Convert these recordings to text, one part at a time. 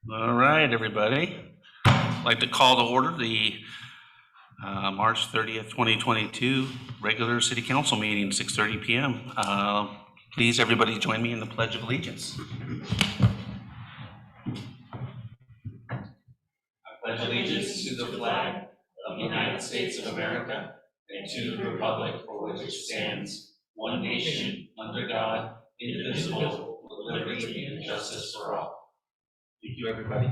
All right, everybody. I'd like to call to order the March 30th, 2022 regular City Council meeting, 6:30 p.m. Please, everybody, join me in the Pledge of Allegiance. I pledge allegiance to the flag of the United States of America and to the republic for which it stands, one nation, under God, indivisible, with liberty and justice for all. Thank you, everybody.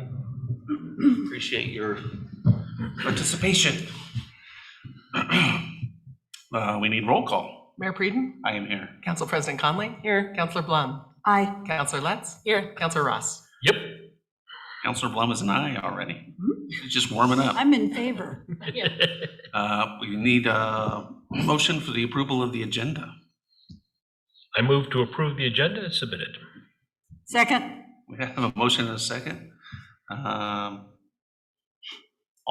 Appreciate your participation. We need roll call. Mayor Preden? I am here. Council President Conley? Here. Councilor Blum? Aye. Councilor Letts? Here. Councilor Ross? Yep. Councilor Blum is an aye already. He's just warming up. I'm in favor. We need a motion for the approval of the agenda. I move to approve the agenda as submitted. Second. We have a motion and a second. All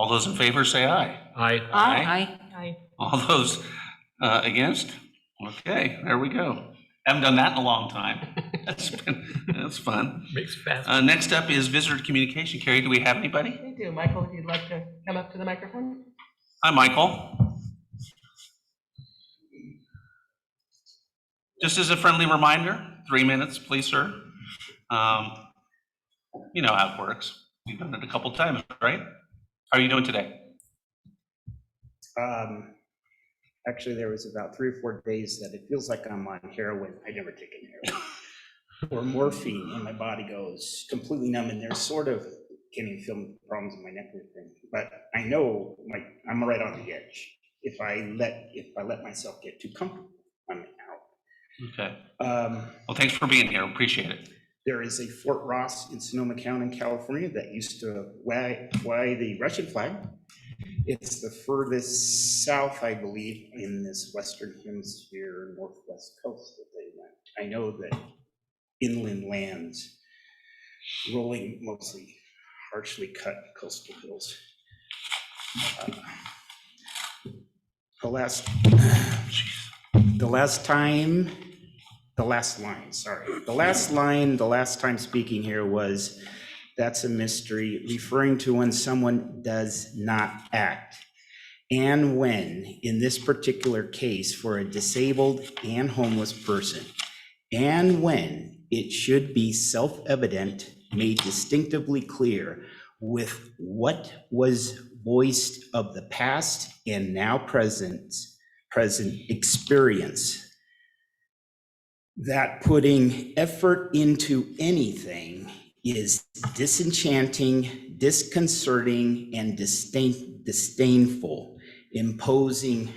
those in favor say aye. Aye. Aye. Aye. All those against? Okay, there we go. Haven't done that in a long time. That's fun. Makes it fast. Next up is visitor communication. Carrie, do we have anybody? We do. Michael, if you'd like to come up to the microphone? Hi, Michael. Just as a friendly reminder, 3 minutes, please, sir. You know how it works. We've done it a couple times, right? How are you doing today? Actually, there was about 3 or 4 days that it feels like I'm on heroin. I never taken heroin or morphine, and my body goes completely numb. And there's sort of can't even feel problems in my neck or anything. But I know I'm right on the edge. If I let myself get too comfortable, I'm out. Okay. Well, thanks for being here. Appreciate it. There is a Fort Ross in Sonoma County, California, that used to fly the Russian flag. It's the furthest south, I believe, in this Western Hemisphere, northwest coast that they went. I know that inland lands, rolling mostly harshly cut coastal hills. The last time speaking here was, that's a mystery, referring to when someone does not act. And when, in this particular case, for a disabled and homeless person, and when it should be self-evident, made distinctively clear with what was voiced of the past and now present experience, that putting effort into anything is disenchanting, disconcerting, and disdainful, imposing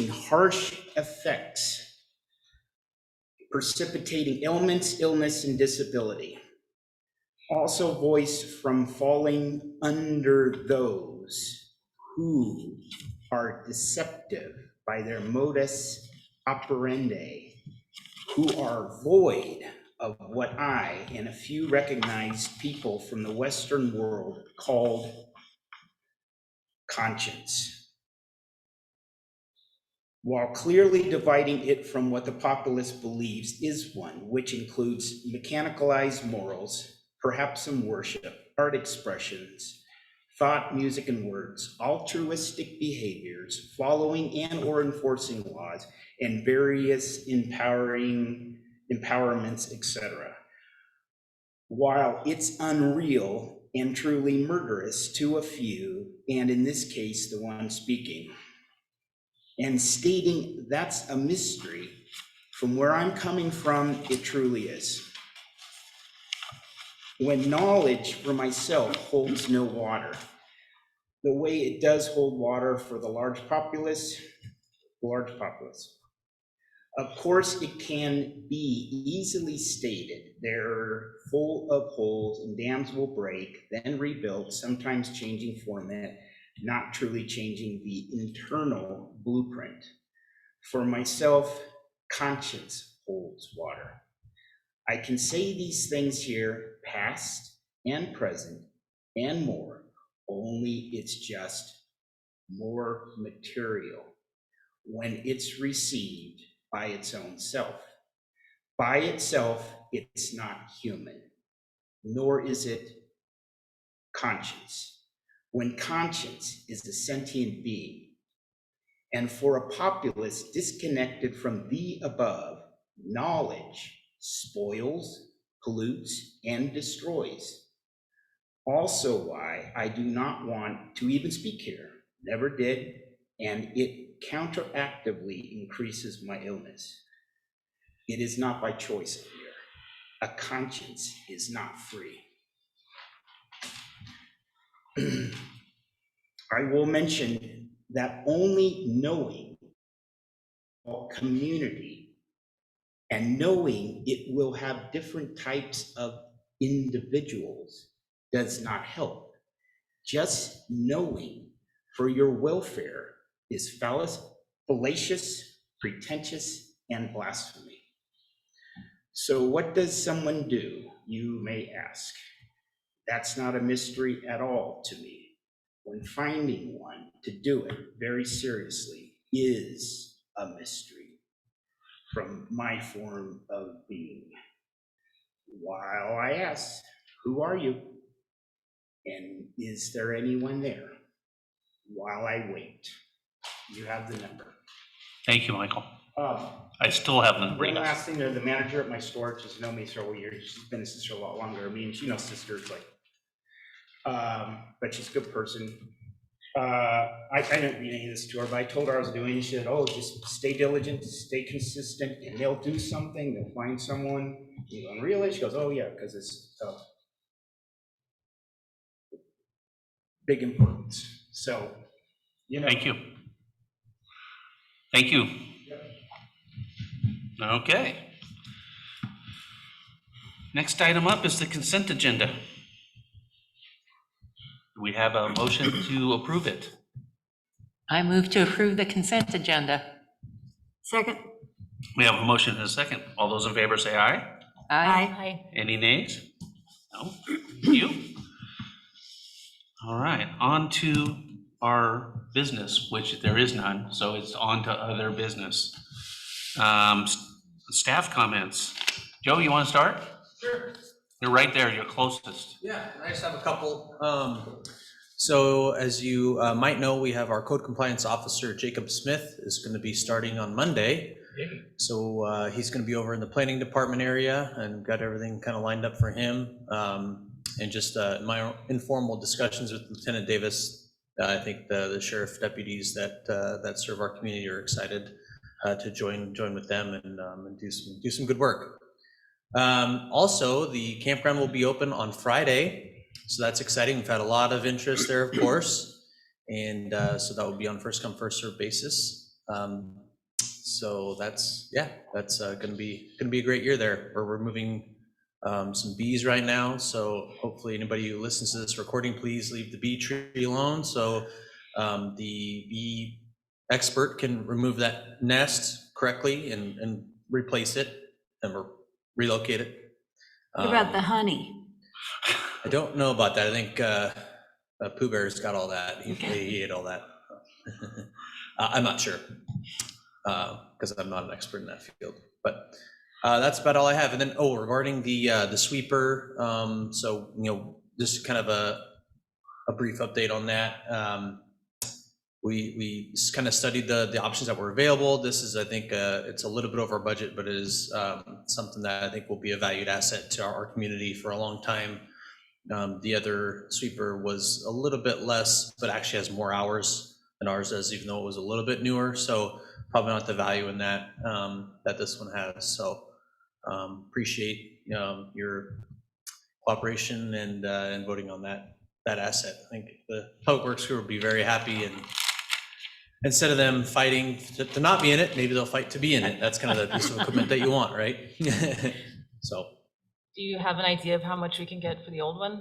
harsh effects, precipitating ailments, illness, and disability. Also voiced from falling under those who are deceptive by their modus operandi, who are void of what I and a few recognized people from the Western world called conscience, while clearly dividing it from what the populace believes is one, which includes mechanicalized morals, perhaps some worship, art expressions, thought, music, and words, altruistic behaviors, following and or enforcing laws, and various empowerments, etc. While it's unreal and truly murderous to a few, and in this case, the one speaking, and stating that's a mystery, from where I'm coming from, it truly is. When knowledge for myself holds no water, the way it does hold water for the large populace. Of course, it can be easily stated they're full of holes and dams will break, then rebuilt, sometimes changing format, not truly changing the internal blueprint. For myself, conscience holds water. I can say these things here, past and present and more, only it's just more material when it's received by its own self. By itself, it's not human, nor is it conscience. When conscience is a sentient being, and for a populace disconnected from the above, knowledge spoils, pollutes, and destroys. Also why I do not want to even speak here, never did, and it counteractively increases my illness. It is not by choice here. A conscience is not free. I will mention that only knowing community and knowing it will have different types of individuals does not help. Just knowing for your welfare is fallacious, pretentious, and blasphemy. So what does someone do, you may ask? That's not a mystery at all to me. When finding one to do it very seriously is a mystery from my form of being. While I ask, who are you? And is there anyone there? While I wait, you have the number. Thank you, Michael. Um, I still have the One number. last thing, the manager at my store, she's known me several years. She's been a sister a lot longer. I mean, she knows sisters like, but she's a good person. I didn't read any of this to her, but I told her I was doing, she said, oh, just stay diligent, stay consistent, and they'll do something, they'll find someone. You don't realize, she goes, oh yeah, because it's big importance. So, you know. Thank you. Thank you. Okay. Next item up is the consent agenda. Do we have a motion to approve it? I move to approve the consent agenda. Second. We have a motion and a second. All those in favor say aye. Aye. Any nays? No. Thank you. All right, on to our business, which there is none, so it's on to other business. Staff comments. Joe, you want to start? Sure. You're right there, you're closest. Yeah, I just have a couple. So as you might know, we have our code compliance officer, Jacob Smith, is going to be starting on Monday. So he's going to be over in the planning department area and got everything kind of lined up for him. And just my informal discussions with Lieutenant Davis, I think the sheriff deputies that serve our community are excited to join with them and do some good work. Also, the campground will be open on Friday, so that's exciting. We've had a lot of interest there, of course, and so that will be on first come first served basis. So that's going to be a great year there. We're removing some bees right now, so hopefully anybody who listens to this recording, please leave the bee tree alone so the bee expert can remove that nest correctly and replace it and relocate it. What about the honey? I don't know about that. I think Pooh Bear's got all that. He ate all that. I'm not sure because I'm not an expert in that field, but that's about all I have. And then, regarding the sweeper, so, just kind of a brief update on that. We just kind of studied the options that were available. This is, I think, it's a little bit over our budget, but it is something that I think will be a valued asset to our community for a long time. The other sweeper was a little bit less, but actually has more hours than ours does, even though it was a little bit newer. So probably not the value in that that this one has. So appreciate your cooperation and voting on that asset. I think the Public Works crew will be very happy, and instead of them fighting to not be in it, maybe they'll fight to be in it. That's kind of the piece of equipment that you want, right? So. Do you have an idea of how much we can get for the old one?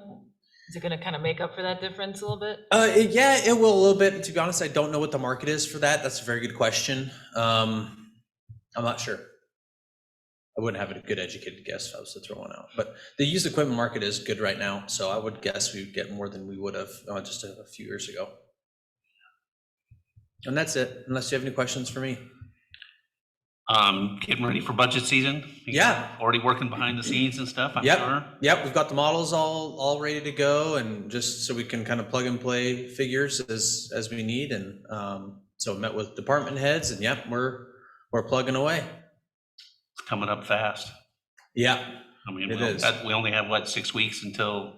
Is it going to kind of make up for that difference a little bit? Yeah, it will a little bit. To be honest, I don't know what the market is for that. That's a very good question. I'm not sure. I wouldn't have a good educated guess if I was to throw one out. But the used equipment market is good right now, so I would guess we would get more than we would have just a few years ago. And that's it, unless you have any questions for me. Getting ready for budget season. Yeah. Already working behind the scenes and stuff, I'm Yep. sure. Yep, we've got the models all ready to go, and just so we can kind of plug and play figures as we need. And so met with department heads, and yep, we're plugging away. It's coming up fast. Yeah, I mean, It is. we only have, what, 6 weeks until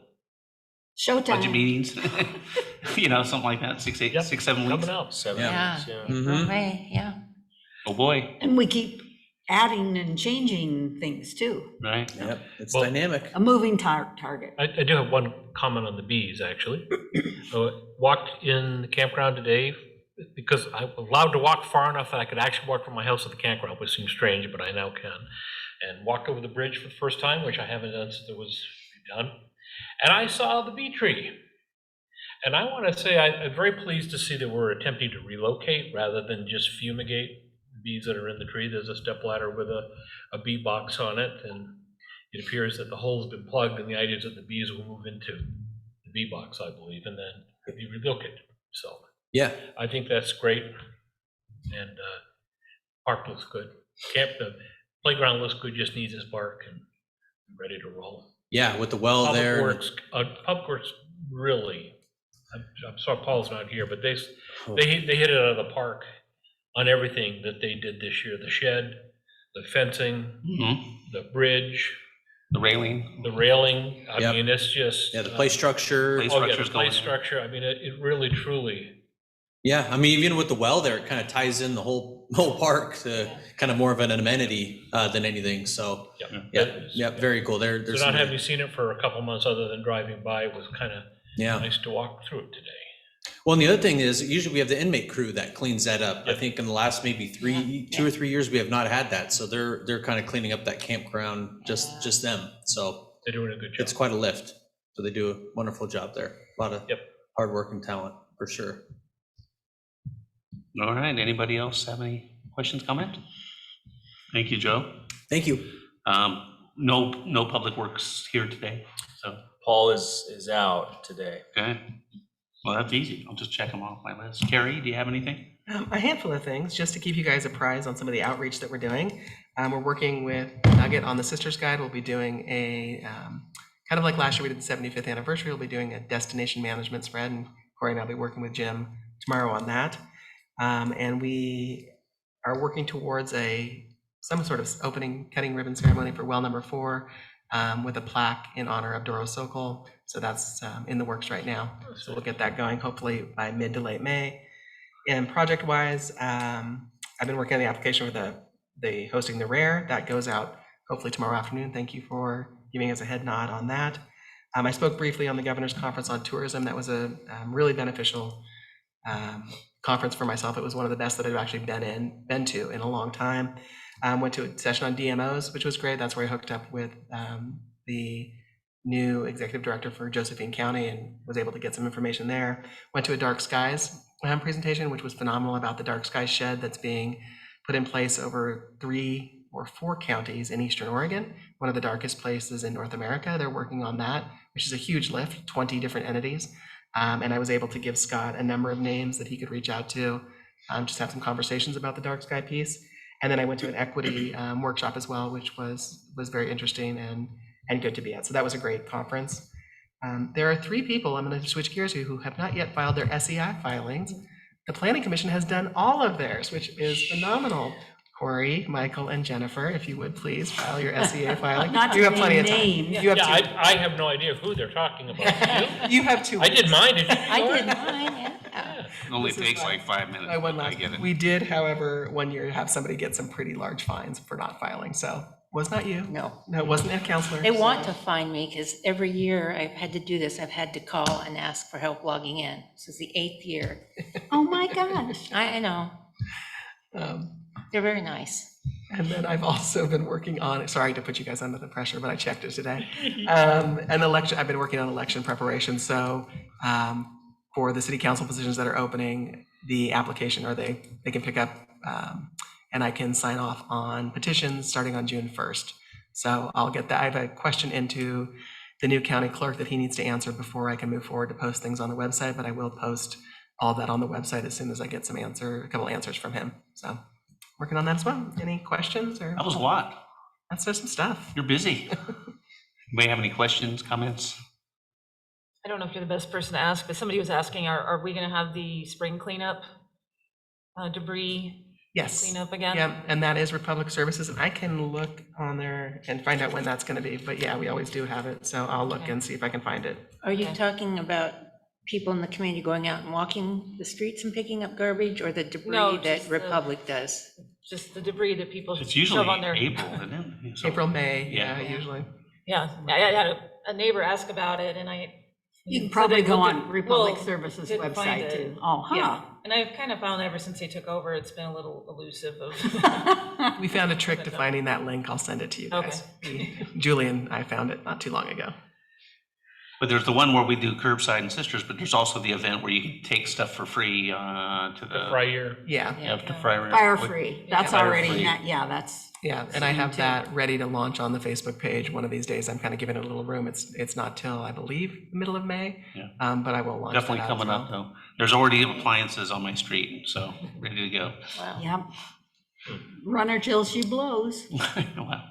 budget Showtime. meetings? Something like that, 6, 8, Yep. 6, 7 weeks. Coming up. 7 Yeah. weeks, yeah. Mhm. Right, yeah. Oh, boy, And we keep adding and changing things too. right? Yep, it's Well- dynamic. A moving target. I do have one comment on the bees, actually. Walked in the campground today because I'm allowed to walk far enough that I could actually walk from my house to the campground, which seems strange, but I now can. And walked over the bridge for the first time, which I haven't done since it was done. And I saw the bee tree. And I want to say I'm very pleased to see that we're attempting to relocate rather than just fumigate the bees that are in the tree. There's a stepladder with a bee box on it, and it appears that the hole's been plugged, and the idea is that the bees will move into the bee box, I believe, and then be relocated. So Yeah, I think that's great. And park looks good. The playground looks good, just needs its bark and ready to roll. yeah, with the well there. Public Works really, I'm sorry Paul's not here, but they Oh. hit it out of the park on everything that they did this year. The shed, the fencing, Mhm. the bridge, The railing. the railing. I Yep. mean, it's just. Yeah, the play structure. Play Oh, yeah, the structure's play going in. structure. I mean, it really, truly. Yeah, I mean, even with the well there, it kind of ties in the whole park to kind of more of an amenity than anything. So, yeah, very cool. So There's not some- having seen it for a couple months other than driving by was kind of yeah. nice to walk through it today. Well, and the other thing is usually we have the inmate crew that cleans that up. I Yep. think in the last maybe 2 or 3 years, we have not had that. So they're kind of cleaning up that campground, just them. So They're doing a good job. it's quite a lift. So they do a wonderful job there. A lot of Yep. hard work and talent for sure. All right, anybody else have any questions, comment? Thank you, Joe. Thank you. No public works here today, so, Paul is out today. okay. Well, that's easy. I'll just check them off my list. Carrie, do you have anything? A handful of things, just to keep you guys apprised on some of the outreach that we're doing. We're working with Nugget on the Sisters Guide. We'll be doing a, kind of like last year, we did the 75th anniversary. We'll be doing a destination management spread, and Corey and I'll be working with Jim tomorrow on that. And we are working towards some sort of opening, cutting ribbon ceremony for well number 4 with a plaque in honor of Doro Sokol. So that's in the works right now. So we'll get that going hopefully by mid to late May. And project-wise, I've been working on the application for the hosting the Rare. That goes out hopefully tomorrow afternoon. Thank you for giving us a head nod on that. I spoke briefly on the Governor's Conference on Tourism. That was a really beneficial conference for myself. It was one of the best that I've actually been to in a long time. Went to a session on DMOs, which was great. That's where I hooked up with the new executive director for Josephine County and was able to get some information there. Went to a Dark Skies presentation, which was phenomenal, about the Dark Skies shed that's being put in place over 3 or 4 counties in Eastern Oregon, one of the darkest places in North America. They're working on that, which is a huge lift, 20 different entities. And I was able to give Scott a number of names that he could reach out to, just have some conversations about the Dark Sky piece. And then I went to an equity workshop as well, which was very interesting and good to be at. So that was a great conference. There are 3 people, I'm going to switch gears here, who have not yet filed their SEI filings. The Planning Commission has done all of theirs, which is phenomenal. Corey, Michael, and Jennifer, if you would please file your SEA filing. Not You to have plenty name of time. names. You have Yeah, two. I have no idea who they're talking about. You? You have 2 I did mine, did you? I Laura? did mine, yeah. Yeah. It only This is takes fine. like 5 minutes. I won I last. get it. We did, however, one year have somebody get some pretty large fines for not filing, so was not you. No. No, it wasn't a counselor. They want so- to find me because every year I've had to do this. I've had to call and ask for help logging in. This is the 8th year. Oh, my gosh. I know. Um, They're very nice. And then I've also been working on, sorry to put you guys under the pressure, but I checked it today. An election, I've been working on election preparation. So for the city council positions that are opening, the application, or they can pick up and I can sign off on petitions starting on June 1st. So I'll get that. I have a question into the new county clerk that he needs to answer before I can move forward to post things on the website, but I will post all that on the website as soon as I get a couple answers from him. So working on that as well. Any questions or That was a lot. that's just some stuff. You're busy. Anybody have any questions, comments? I don't know if you're the best person to ask, but somebody was asking, are we gonna have the spring cleanup? Debris Yes. cleanup again? Yeah, and that is Republic Services. And I can look on there and find out when that's going to be. But yeah, we always do have it. So I'll look Okay. and see if I can find it. Are you Okay. talking about people in the community going out and walking the streets and picking up garbage, or the No, debris that just the- Republic does? Just the debris that people It's shove usually on their. April, isn't it? So- April, May, Yeah. yeah, usually. Yeah, I had a neighbor ask about it and You can said probably they go looked on at- Republic well, Services didn't find website it. too. Oh, Yeah, huh. and I've kind of found ever since they took over, it's been a little elusive of. We found a trick to finding that link. I'll send it to you guys. Julian, I found it not too long ago. But there's the one where we do curbside and sisters, but there's also the event where you can take stuff for free to The the. Fryer. Yeah, Yeah, to Friar. Fire free. That's Fire already, free. yeah, that's, yeah. And I have Too. that ready to launch on the Facebook page one of these days. I'm kind of giving it a little room. It's not till, I believe, the middle of May. Yeah. But I will launch Definitely that out as coming up well. though. There's already appliances on my street, so ready to go. Wow. yep. Run her till she blows. Wow.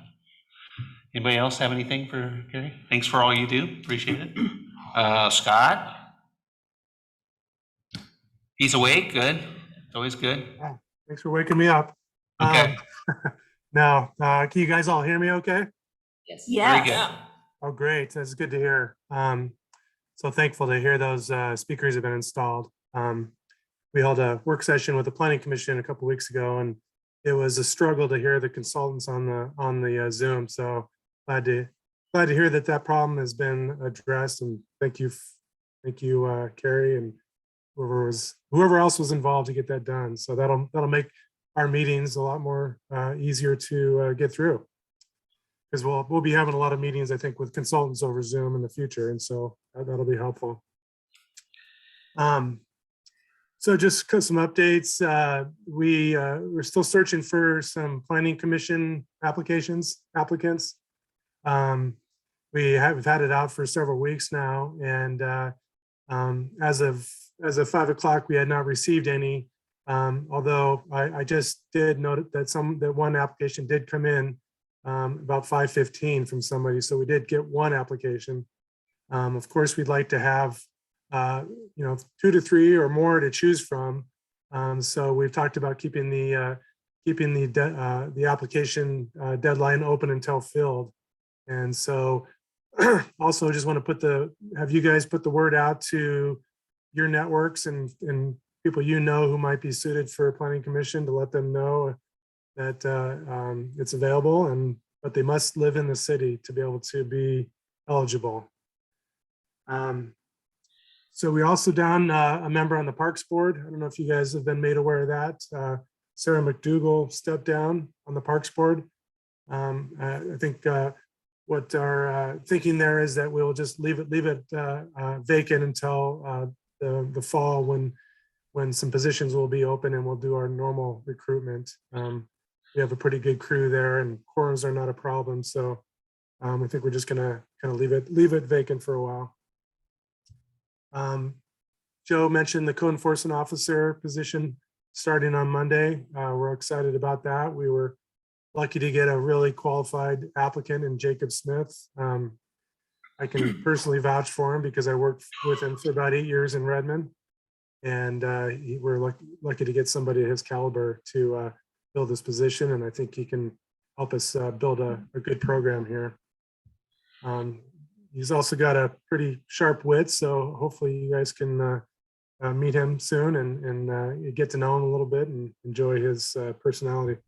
Anybody else have anything for Gary? Thanks for all you do. Appreciate it. Scott? He's awake. Good. It's always good. Thanks for waking me up. Okay. Now, can you guys all hear me okay? Yes. Very good. Yeah. Oh, great. That's good to hear. So thankful to hear those speakers have been installed. We held a work session with the Planning Commission a couple weeks ago, and it was a struggle to hear the consultants on the Zoom. So glad to hear that problem has been addressed, and thank you, Carrie, and whoever else was involved to get that done. So that'll make our meetings a lot more easier to get through, because we'll be having a lot of meetings, I think, with consultants over Zoom in the future, and so that'll be helpful. So just some updates. We're still searching for some planning commission applicants. We've had it out for several weeks now, and as of 5 o'clock, we had not received any. Although I just did note that one application did come in about 5:15 from somebody, so we did get one application. Of course, we'd like to have 2 to 3 or more to choose from. So we've talked about keeping the application deadline open until filled. And so also just want to have you guys put the word out to your networks and people who might be suited for a planning commission, to let them know that it's available, but they must live in the city to be able to be eligible. So we also down a member on the Parks Board. I don't know if you guys have been made aware of that. Sarah McDougall stepped down on the Parks Board. I think what our thinking there is that we'll just leave it vacant until the fall, when some positions will be open and we'll do our normal recruitment. We have a pretty good crew there, and quorums are not a problem. So I think we're just gonna kind of leave it vacant for a while. Joe mentioned the code enforcement officer position starting on Monday. We're excited about that. We were lucky to get a really qualified applicant in Jacob Smith. I can personally vouch for him because I worked with him for about 8 years in Redmond. And we're lucky to get somebody of his caliber to fill this position. And I think he can help us build a good program here. He's also got a pretty sharp wit, so hopefully you guys can meet him soon and get to know him a little bit and enjoy his personality.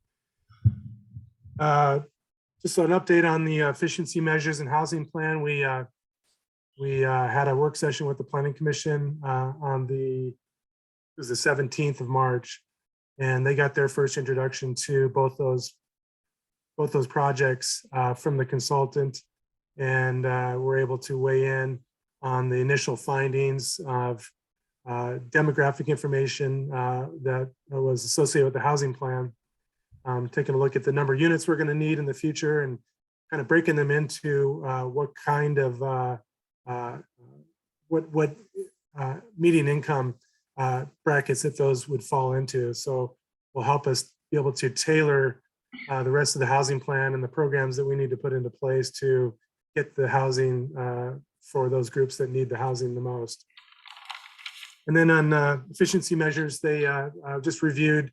Just an update on the efficiency measures and housing plan. We had a work session with the Planning Commission on the 17th of March, and they got their first introduction to both those projects from the consultant, and were able to weigh in on the initial findings of demographic information that was associated with the housing plan. Taking a look at the number of units we're going to need in the future, and kind of breaking them into what kind of median income brackets that those would fall into. So will help us be able to tailor the rest of the housing plan and the programs that we need to put into place to get the housing for those groups that need the housing the most. And then on efficiency measures, they just reviewed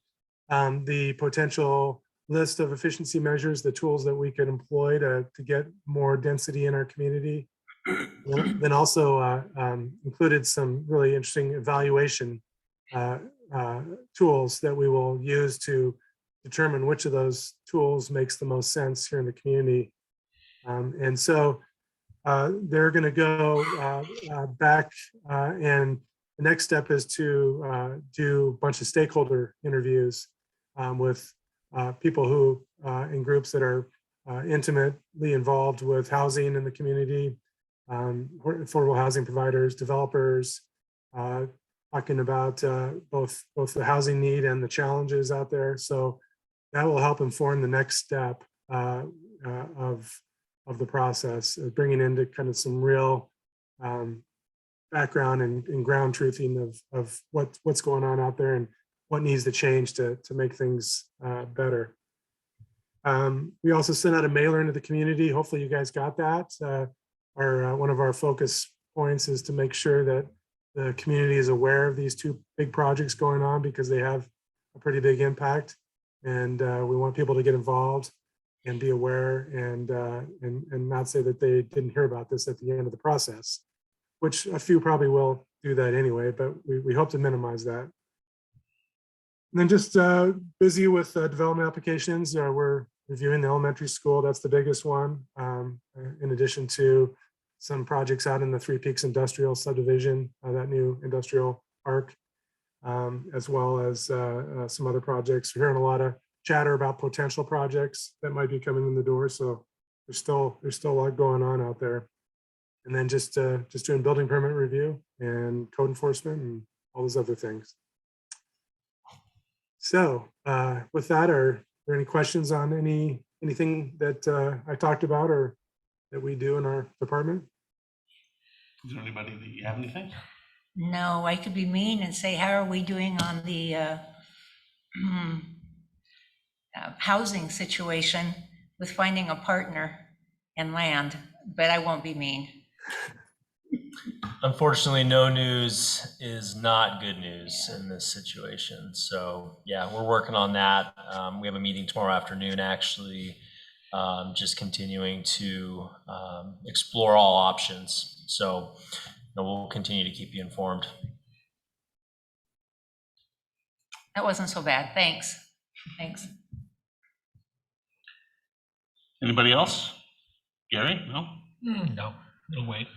the potential list of efficiency measures, the tools that we could employ to get more density in our community. Then also included some really interesting evaluation tools that we will use to determine which of those tools makes the most sense here in the community. And so they're going to go back and the next step is to do a bunch of stakeholder interviews with people who in groups that are intimately involved with housing in the community, affordable housing providers, developers, talking about both the housing need and the challenges out there. So that will help inform the next step of the process, bringing into kind of some real background and ground truthing of what's going on out there and what needs to change to make things better. We also sent out a mailer into the community. Hopefully you guys got that. One of our focus points is to make sure that the community is aware of these two big projects going on because they have a pretty big impact. And we want people to get involved and be aware and not say that they didn't hear about this at the end of the process, which a few probably will do that anyway, but we hope to minimize that. And then just busy with development applications. We're reviewing the elementary school. That's the biggest one, in addition to some projects out in the Three Peaks Industrial Subdivision, that new industrial park, as well as some other projects. We're hearing a lot of chatter about potential projects that might be coming in the door. So there's still a lot going on out there. And then just doing building permit review and code enforcement and all those other things. So with that, are there any questions on anything that I talked about or that we do in our department? Is there anybody that you have anything? No, I could be mean and say, how are we doing on the housing situation with finding a partner and land, but I won't be mean. Unfortunately, no news is not good news in this situation. So yeah, we're working on that. We have a meeting tomorrow afternoon, actually, just continuing to explore all options. So we'll continue to keep you informed. That wasn't so bad. Thanks. Thanks. Anybody else? Gary? No? No, no wait.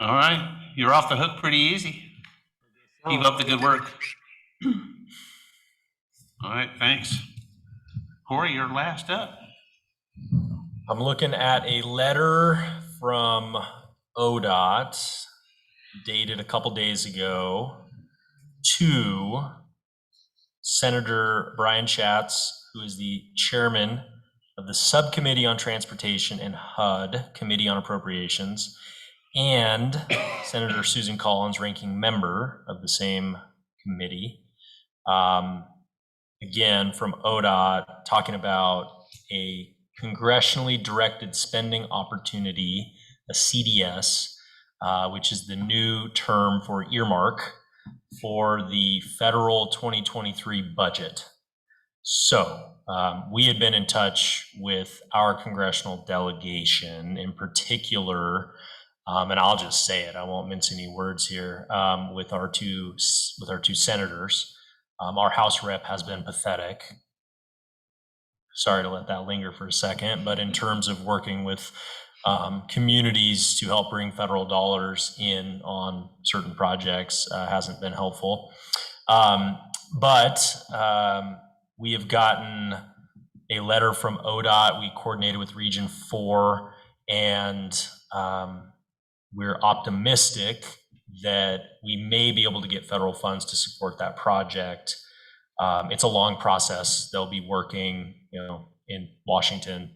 All right, you're off the hook pretty easy. Keep up the good work. All right, thanks. Corey, you're last up. I'm looking at a letter from ODOT dated a couple days ago to Senator Brian Schatz, who is the chairman of the Subcommittee on Transportation and HUD Committee on Appropriations, and Senator Susan Collins, ranking member of the same committee. Again, from ODOT, talking about a congressionally directed spending opportunity, a CDS, which is the new term for earmark for the federal 2023 budget. So we had been in touch with our congressional delegation, in particular, and I'll just say it, I won't mince any words here, with our two senators. Our House rep has been pathetic. Sorry to let that linger for a second, but in terms of working with communities to help bring federal dollars in on certain projects, hasn't been helpful. But we have gotten a letter from ODOT. We coordinated with Region 4, and we're optimistic that we may be able to get federal funds to support that project. It's a long process. They'll be working, in Washington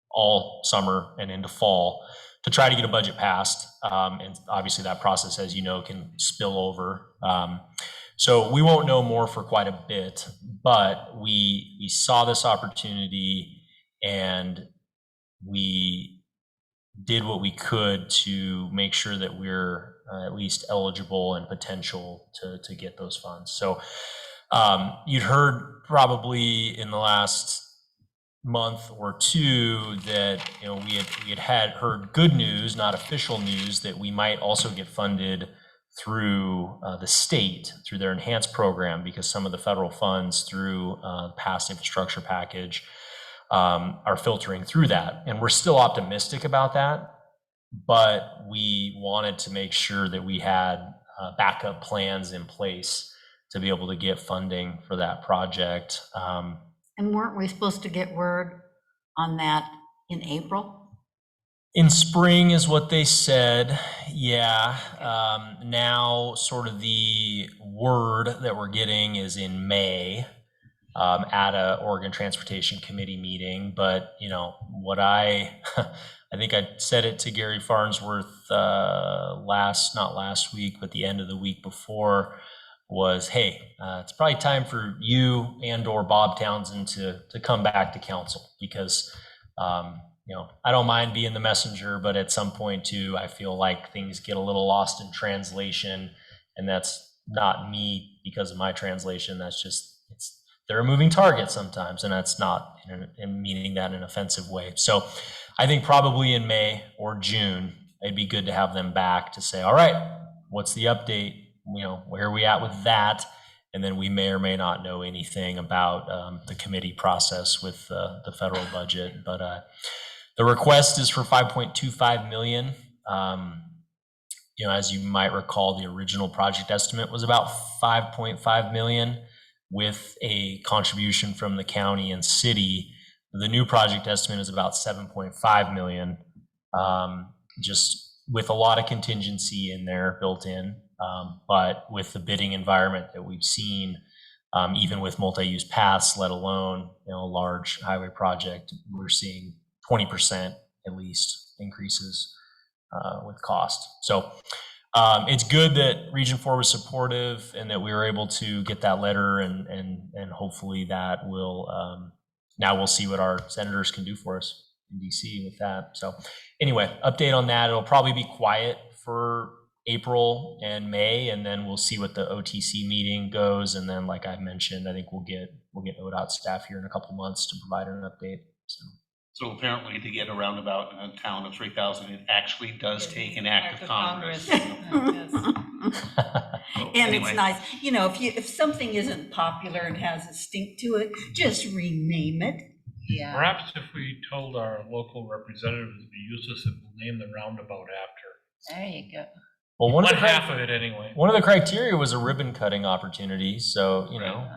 all summer and into fall to try to get a budget passed. And obviously that process, as you know, can spill over. So we won't know more for quite a bit, but we saw this opportunity and we did what we could to make sure that we're at least eligible and potential to get those funds. So you'd heard probably in the last month or two that we had heard good news, not official news, that we might also get funded through the state through their enhanced program, because some of the federal funds through past infrastructure package are filtering through that, and we're still optimistic about that, but we wanted to make sure that we had backup plans in place to be able to get funding for that project. And weren't we supposed to get word on that in April? In spring is what they said, yeah. Now sort of the word that we're getting is in May at a Oregon Transportation Committee meeting. But what I think I said it to Gary Farnsworth not last week, but the end of the week before, was, hey, it's probably time for you and or Bob Townsend to come back to council, because I don't mind being the messenger, but at some point too, I feel like things get a little lost in translation, and that's not me because of my translation. That's just, they're a moving target sometimes, and that's not in meaning that in an offensive way. So I think probably in May or June, it'd be good to have them back to say, all right, what's the update? Where are we at with that? And then we may or may not know anything about the committee process with the federal budget. But the request is for 5.25 million. As you might recall, the original project estimate was about 5.5 million with a contribution from the county and city. The new project estimate is about 7.5 million, just with a lot of contingency in there built in. But with the bidding environment that we've seen, even with multi-use paths, let alone a large highway project, we're seeing 20% at least increases with cost. So it's good that Region 4 was supportive and that we were able to get that letter, and hopefully that will, now we'll see what our senators can do for us in DC with that. So anyway, update on that. It'll probably be quiet for April and May, and then we'll see what the OTC meeting goes. And then, like I mentioned, I think we'll get ODOT staff here in a couple months to provide an update. So apparently, to get a roundabout in a town of 3,000, it actually does take an act of Congress. And it's nice, if something isn't popular and has a stink to it, just rename it. Yeah. Perhaps if we told our local representatives to be useless, it will name the roundabout after. There you go. Well, One half of it anyway. One of the criteria was a ribbon cutting opportunity. So,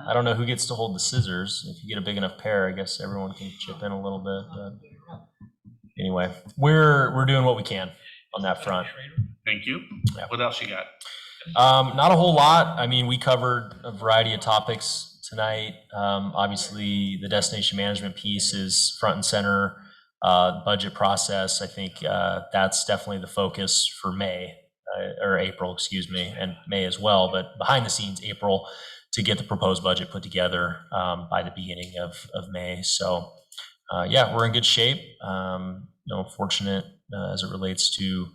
I don't know who gets to hold the scissors. If you get a big enough pair, I guess everyone can chip in a little bit. But anyway, we're doing what we can on that front. Thank you. Yeah. What else you got? Not a whole lot. I mean, we covered a variety of topics tonight. Obviously, the destination management piece is front and center. Budget process, I think that's definitely the focus for May. Or April, excuse me, and May as well, but behind the scenes, April, to get the proposed budget put together by the beginning of May. So we're in good shape. Fortunate as it relates to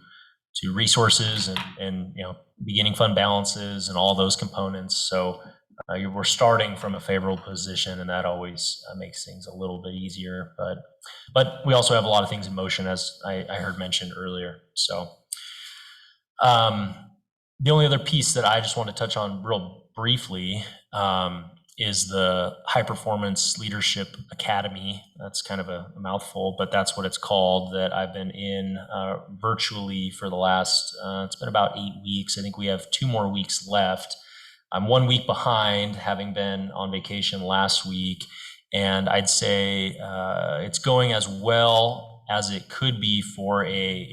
resources and beginning fund balances and all those components. So we're starting from a favorable position, and that always makes things a little bit easier. But we also have a lot of things in motion, as I heard mentioned earlier. So. The only other piece that I just want to touch on real briefly is the High Performance Leadership Academy. That's kind of a mouthful, but that's what it's called, that I've been in virtually for the last, it's been about 8 weeks. I think we have 2 more weeks left. I'm 1 week behind, having been on vacation last week, and I'd say it's going as well as it could be for a,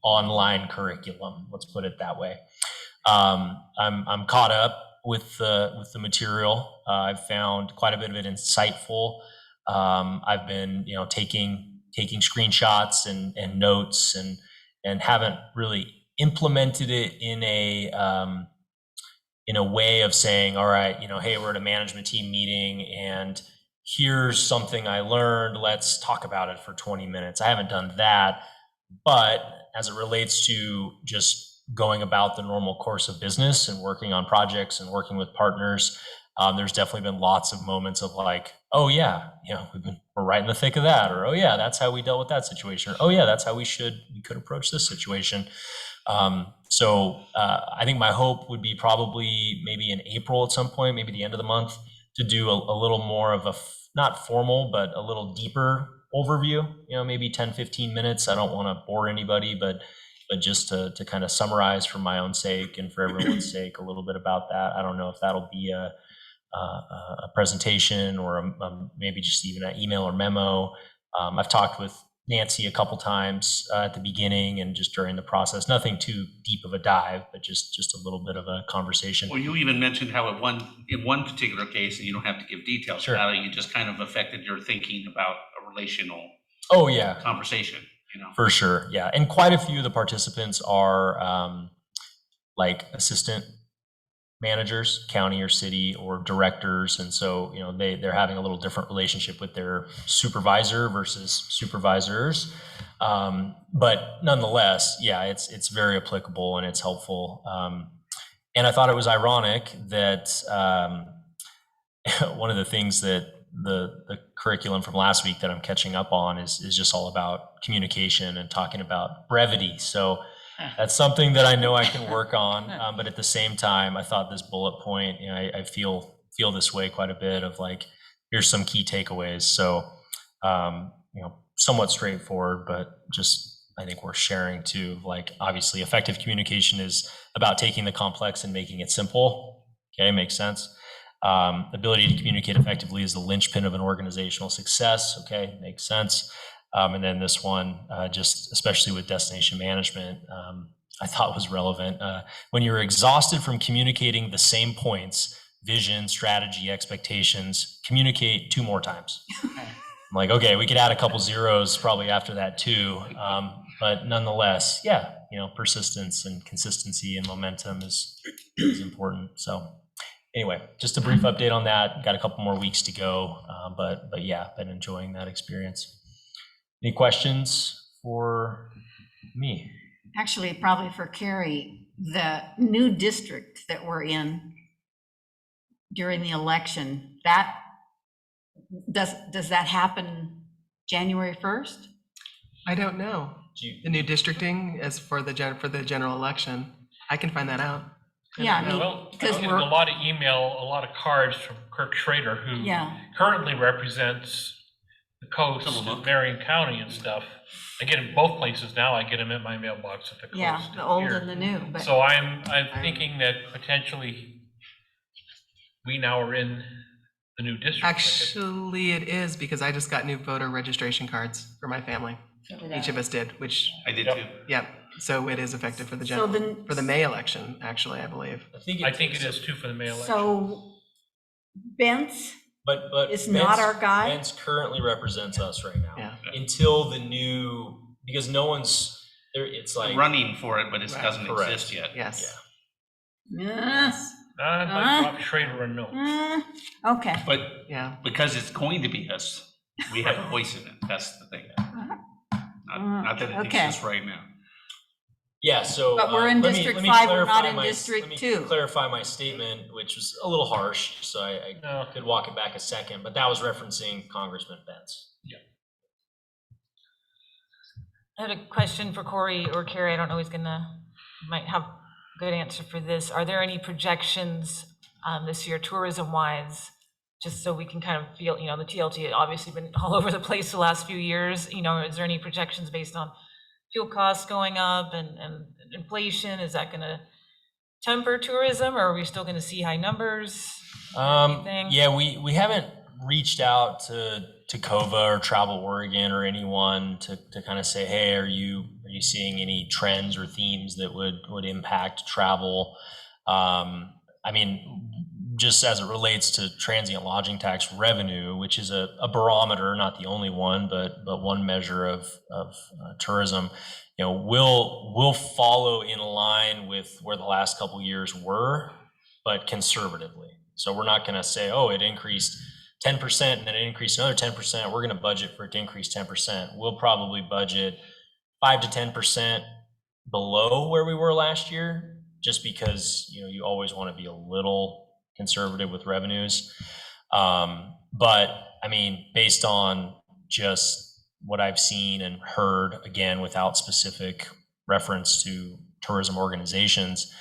online curriculum. Let's put it that way. I'm caught up with the material. I've found quite a bit of it insightful. I've been, taking screenshots and notes and haven't really implemented it in a in a way of saying, all right, hey, we're at a management team meeting and here's something I learned, let's talk about it for 20 minutes. I haven't done that, but as it relates to just going about the normal course of business and working on projects and working with partners, there's definitely been lots of moments of like, oh yeah, we're right in the thick of that, or oh yeah, that's how we dealt with that situation, or oh yeah, that's how we could approach this situation. So I think my hope would be probably maybe in April at some point, maybe the end of the month, to do a little more of a, not formal, but a little deeper overview, maybe 10, 15 minutes. I don't want to bore anybody, but just to kind of summarize for my own sake and for everyone's sake a little bit about that. I don't know if that'll be a presentation or maybe just even an email or memo. I've talked with Nancy a couple times at the beginning and just during the process. Nothing too deep of a dive, but just a little bit of a conversation. Well, you even mentioned how in one particular case, and you don't have to give details, Sure. how you just kind of affected your thinking about a relational conversation. For sure, yeah. And quite a few of the participants are like assistant managers, county or city, or directors, and so they're having a little different relationship with their supervisor versus supervisors, but nonetheless, yeah, it's very applicable and it's helpful. And I thought it was ironic that one of the things that the curriculum from last week that I'm catching up on is just all about communication and talking about brevity. So that's something that I know I can work on, but at the same time, I thought this bullet point, I feel this way quite a bit of like, here's some key takeaways. So, somewhat straightforward, but just I think worth sharing too. Like, obviously, effective communication is about taking the complex and making it simple. Okay, makes sense. Ability to communicate effectively is the linchpin of an organizational success. Okay, makes sense. And then this one, just especially with destination management, I thought was relevant. When you're exhausted from communicating the same points, vision, strategy, expectations, communicate 2 more times. I'm like, okay, we could add a couple zeros probably after that too. But nonetheless, yeah, persistence and consistency and momentum is important. So anyway, just a brief update on that. Got a couple more weeks to go, but yeah, been enjoying that experience. Any questions for me? Actually, probably for Carrie, the new district that we're in during the election, that does that happen January 1st? I don't know. The new districting as for the general election. I can find that out. Yeah, I mean, Well, because I'm getting a lot of email, a lot of cards from Kirk Schrader, who currently represents the coast of Marion County and stuff. I get them both places now. I get them at my mailbox at the coast. Yeah, the old here. and the new. But So I'm thinking that potentially we now are in the new district. Actually, it is because I just got new voter registration cards for my family. Each of us did, which I did too. yeah. So it is effective for the So general, for the May election, actually, I believe. I think it is too for the May election. So Bent's But is not our guy? Vince currently represents us right now. Yeah. Until the new, because no one's there, it's like Running for it, but it doesn't correct. exist yet. Yes. Yes. I'd like Bob Schrader a no. Okay. But Yeah. because it's going to be us, we have a voice in it. That's the thing. Not that it Okay. exists right now. Yeah, so. But we're in let me- District let me 5, we're not clarify in my- District let me 2. Clarify my statement, which was a little harsh, so I No. could walk it back a second, but that was referencing Congressman Benz. I had a question for Corey or Carrie. I don't know who's might have a good answer for this. Are there any projections this year, tourism-wise, just so we can kind of feel, the TLT had obviously been all over the place the last few years. Is there any projections based on fuel costs going up and inflation? Is that going to temper tourism, or are we still going to see high numbers? Anything? Yeah, we haven't reached out to Tacova or Travel Oregon or anyone to kind of say, hey, are you seeing any trends or themes that would impact travel? I mean, just as it relates to transient lodging tax revenue, which is a barometer, not the only one, but one measure of tourism, will follow in line with where the last couple of years were. but conservatively. So we're not going to say, oh, it increased 10% and then it increased another 10%. We're going to budget for it to increase 10%. We'll probably budget 5 to 10% below where we were last year, just because, you know, you always want to be a little conservative with revenues. But I mean, based on just what I've seen and heard, again, without specific reference to tourism organizations,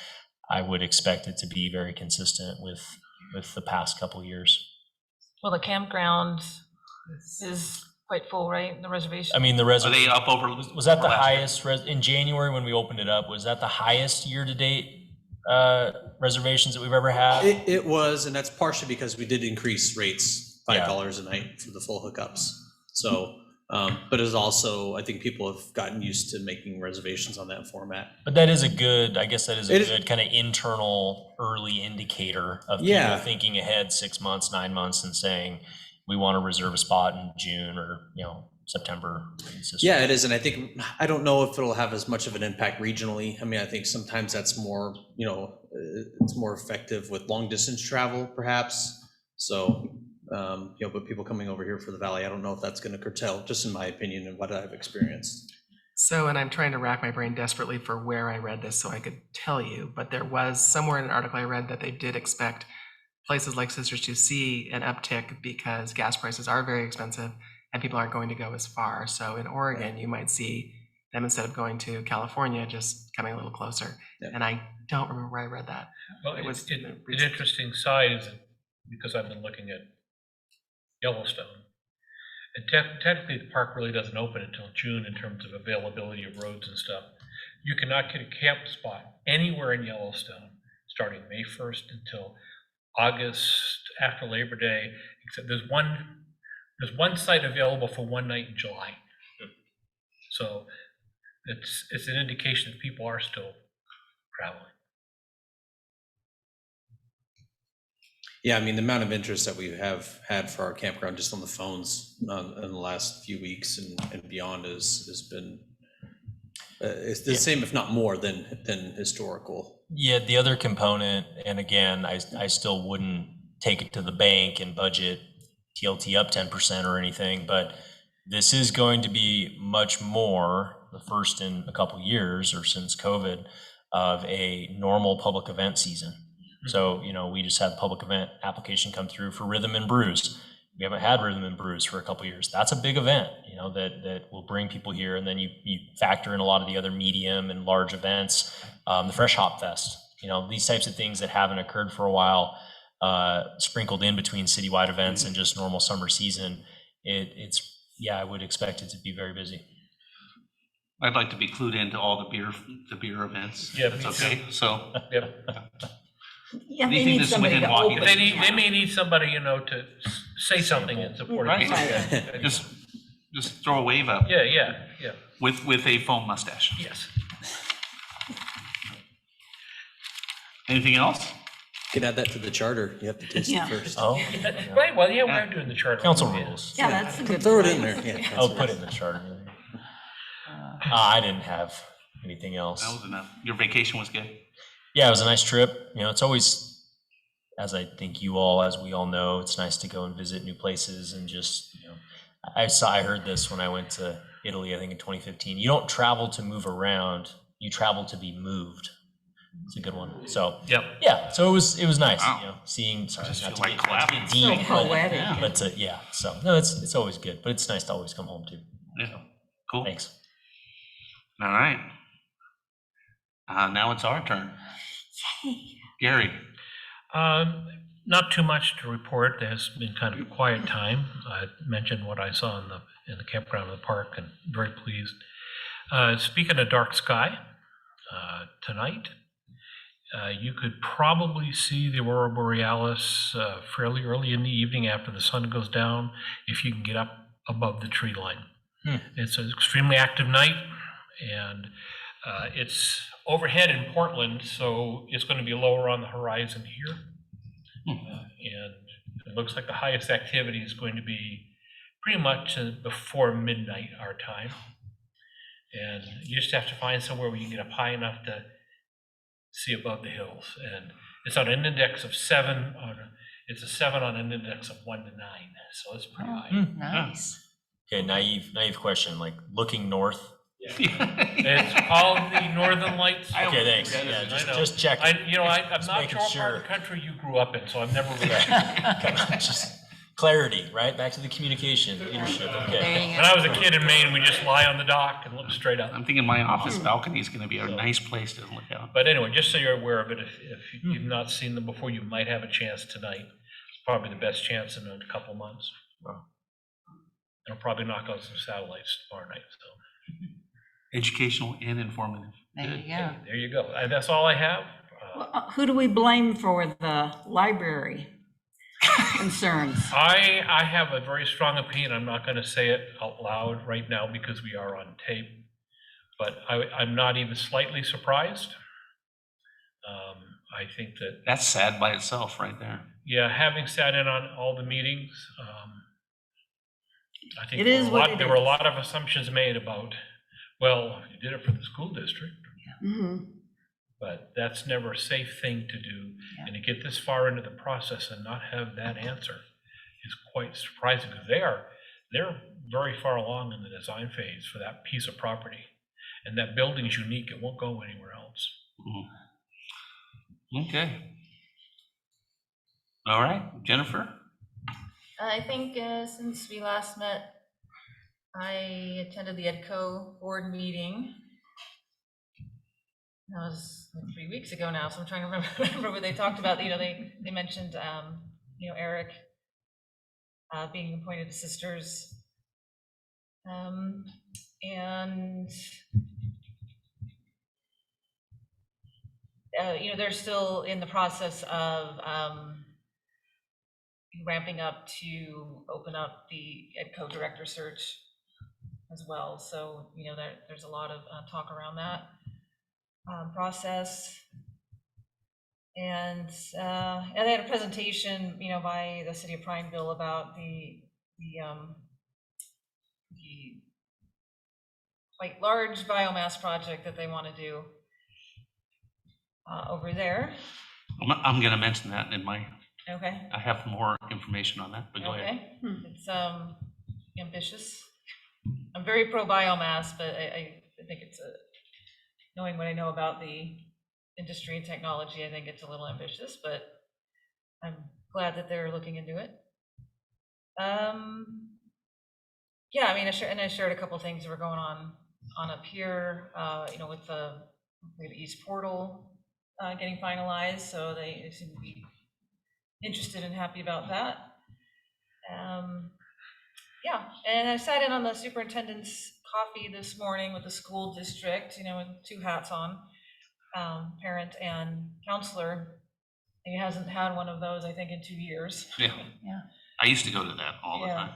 I would expect it to be very consistent with the past couple of years. Well, the campground is quite full, right? The reservation. I mean, the Are they reservation, up over? was that the last year? highest, in January when we opened it up, was that the highest year-to-date reservations that we've ever had? It was, and that's partially because we did increase rates Yeah. $5 a night for the full hookups. So, but it's also, I think people have gotten used to making reservations on that format. But that is a good, I guess that is a It is- good kind of internal early indicator of people Yeah. thinking ahead 6 months, 9 months and saying, we want to reserve a spot in June or, you know, September. Yeah, it is, and I don't know if it'll have as much of an impact regionally. I mean, I think sometimes that's more, you know, it's more effective with long distance travel, perhaps. So, you know, but people coming over here for the valley, I don't know if that's going to curtail, just in my opinion and what I've experienced. So, and I'm trying to rack my brain desperately for where I read this so I could tell you, but there was somewhere in an article I read that they did expect places like Sisters to see an uptick because gas prices are very expensive and people aren't going to go as far. So in Oregon, you might see them, instead of going to California, just coming a little closer. Yeah. And I don't remember where I read that. Well, It was an recent. interesting side is, because I've been looking at Yellowstone, and technically the park really doesn't open until June in terms of availability of roads and stuff. You cannot get a camp spot anywhere in Yellowstone starting May 1st until August after Labor Day, except there's one site available for one night in July. So it's an indication that people are still traveling. Yeah, I mean, the amount of interest that we have had for our campground just on the phones in the last few weeks and beyond has been it's the same, if not more than historical. Yeah, the other component, and again, I still wouldn't take it to the bank and budget TLT up 10% or anything, but this is going to be much more, the first in a couple years or since COVID, of a normal public event season. So, you know, we just had public event application come through for Rhythm and Brews. We haven't had Rhythm and Brews for a couple years. That's a big event, you know, that will bring people here. And then you factor in a lot of the other medium and large events, the Fresh Hop Fest, you know, these types of things that haven't occurred for a while, sprinkled in between citywide events and just normal summer season. Yeah, I would expect it to be very busy. I'd like to be clued into all the beer events. Yeah, That's me okay. too. So Yep. Yeah, they anything need that's somebody within to walking open. They may need somebody, you know, to say something in support of Right. it. just throw a wave up Yeah. with a foam mustache. Yes. Anything else? You can add that to the charter. You have to taste Yeah. it first. Oh, Right, well, yeah, we're doing the charter. council rules. Yeah, that's a good. Throw it point. in there. Yeah. Oh, put it in the charter. I didn't have anything else. That was enough. Your vacation was good. Yeah, it was a nice trip. You know, it's always, as I think you all, as we all know, it's nice to go and visit new places and just, you know, I heard this when I went to Italy, I think in 2015. You don't travel to move around, you travel to be moved. It's a good one. So, Yep. yeah, so it was nice, Wow. you know, seeing, sorry, just not feel to like get clapping. deep, So poetic. but yeah, so, no, it's always good, but it's nice to always come home too. Yeah. Cool. Thanks. All right. Now it's our turn. Gary. Not too much to report. There's been kind of a quiet time. I mentioned what I saw in the campground in the park, and very pleased. Speaking of dark sky, tonight, you could probably see the aurora borealis fairly early in the evening after the sun goes down, if you can get up above the tree line. It's an extremely active night, and it's overhead in Portland, so it's going to be lower on the horizon here. And it looks like the highest activity is going to be pretty much before midnight our time. And you just have to find somewhere where you can get up high enough to see above the hills. And It's on an index of 7, it's a 7 on an index of 1 to 9, so it's pretty high. Nice. Okay, naive question, like looking north. It's called the Northern Lights. Okay, thanks. I Yeah, know. just checking. I'm Just not making sure what part sure. of the country you grew up in, so I've never really. Just clarity, right? Back to the communication, leadership, okay. There you When go. I was a kid in Maine, we just lie on the dock and look straight up. I'm thinking my office balcony is gonna be a nice place to look out. But anyway, just so you're aware of it, if you've not seen them before, you might have a chance tonight. It's probably the best chance in a couple months. It'll probably knock out some satellites tomorrow night, so. Educational and informative. There Good. you go. There you go. That's all I have. Who do we blame for the library concerns? I have a very strong opinion. I'm not going to say it out loud right now because we are on tape, but I'm not even slightly surprised. I think that, That's sad by itself, right there. yeah, having sat in on all the meetings, I think It is what it there were a is. lot of assumptions made about, well, you did it for the school district, Mhm. but that's never a safe thing to do. And to get this far into the process and not have that answer is quite surprising, because they're very far along in the design phase for that piece of property. And that building's unique, it won't go anywhere else. Okay. All right, Jennifer? I think since we last met, I attended the EDCO board meeting. That was like 3 weeks ago now, so I'm trying to remember what they talked about. They mentioned, Eric being appointed to sisters. And they're still in the process of ramping up to open up the EDCO director search as well. So, there's a lot of talk around that process. And they had a presentation, by the city of Prineville about the quite large biomass project that they want to do over there. I'm gonna mention that in my, Okay. I have more information on that, but go ahead. Okay, it's ambitious. I'm very pro biomass, but I think it's knowing what I know about the industry and technology, I think it's a little ambitious, but I'm glad that they're looking into it. Yeah, I mean, I shared a couple things that were going on up here, with the East Portal getting finalized, so they seem to be interested and happy about that. Yeah, and I sat in on the superintendent's coffee this morning with the school district, with 2 hats on, parent and counselor. He hasn't had one of those, I think, in 2 years. Yeah. Yeah. I used to go to that all the Yeah. time.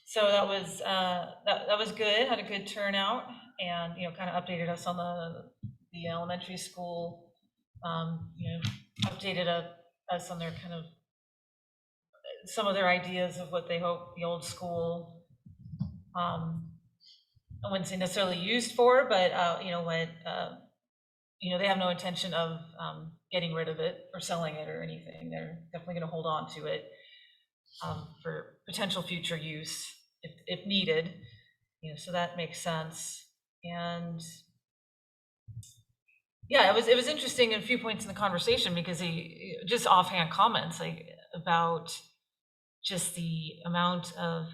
So that was that was good, had a good turnout, and kind of updated us on the elementary school, updated us on their kind of some of their ideas of what they hope the old school, I wouldn't say necessarily used for, but what they have no intention of getting rid of it or selling it or anything. They're definitely going to hold on to it for potential future use if needed. So that makes sense. And yeah, it was interesting in a few points in the conversation, because he just offhand comments about just the amount of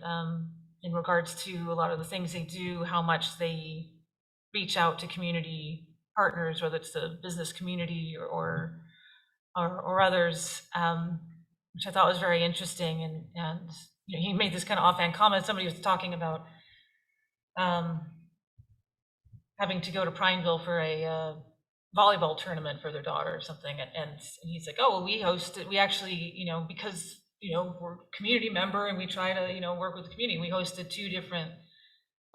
in regards to a lot of the things they do, how much they reach out to community partners, whether it's the business community or others, which I thought was very interesting. And he made this kind of offhand comment. Somebody was talking about having to go to Prineville for a volleyball tournament for their daughter or something, and he's like, oh, well, we actually, because we're a community member and we try to work with the community, we hosted 2 different